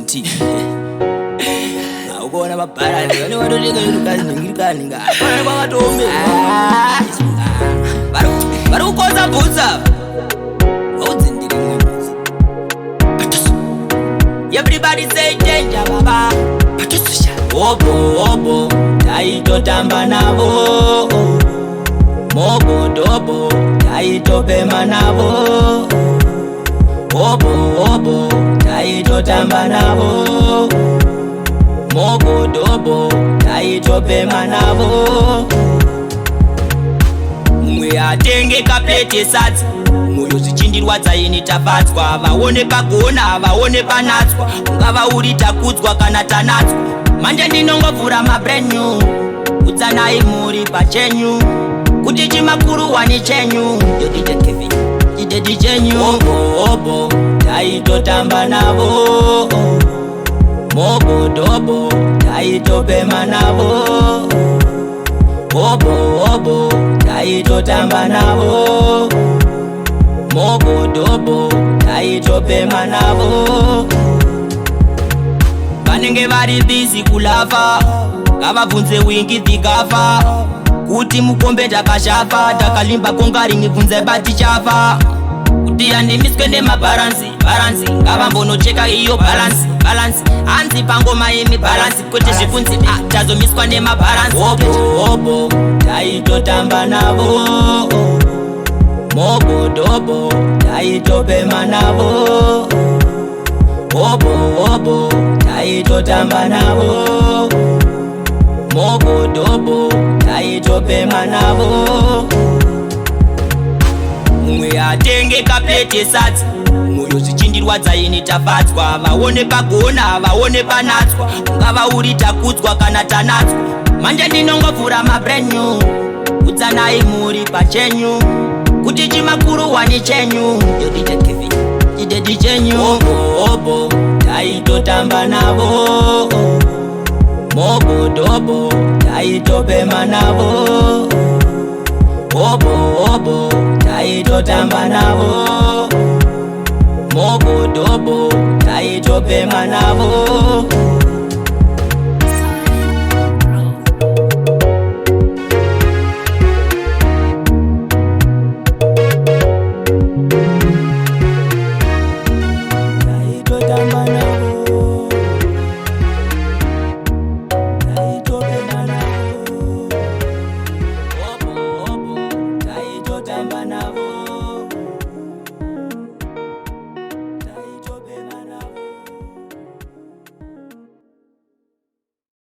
kuti ukona mabalance vane vatotenga irukazviningirikaninga apana kwakatombe vari kukonza bvutsa vaudzindiri mwemuzi. Everybody say danger baba obo taitotamba navo mobodobo taitopema navo obo taitotamba navo mobodobo taitopema navo. Mumwe atenge kaplete sadza moyo zvichindirwadza ini tafatswa vaone pagona vaone panatswa ungava uri takudzwa kana tanatswa manje ndinongovhura mabrenyu utsanai muri pachenyu kuti chimakuru wani chenyu chidedi chenyu obo taitotamba navo mobodobo taitopema navo obo taitotamba navo mobodobo taitopema navo. Vanenge vari bizi kulava ngavabvunze wingi dzikafa kuti mukombe takashafa takalimba kongari ngibvunze batichafa kuti yandimiswe nemabharansi ngavambonocheka iyo bharansi hanzi pangoma yemi bharansi kuti zvibvunzi tazomiswa nemabharansi obo taitotamba navo mobodobo taitopema navo obo taitotamba navo mobodobo taitopema navo. Mumwe atenge kaplete sadza moyo zvichindirwadza ini tafatswa vaone pagona vaone panatswa ungava uri takudzwa kana tanatswa manje ndinongovhura mabrenyu utsanai muri pachenyu kuti chimakuru wani chenyu chidedi chenyu obo taitotamba navo mobodobo taitopema navo obo taitotamba navo mobodobo taitopema navo.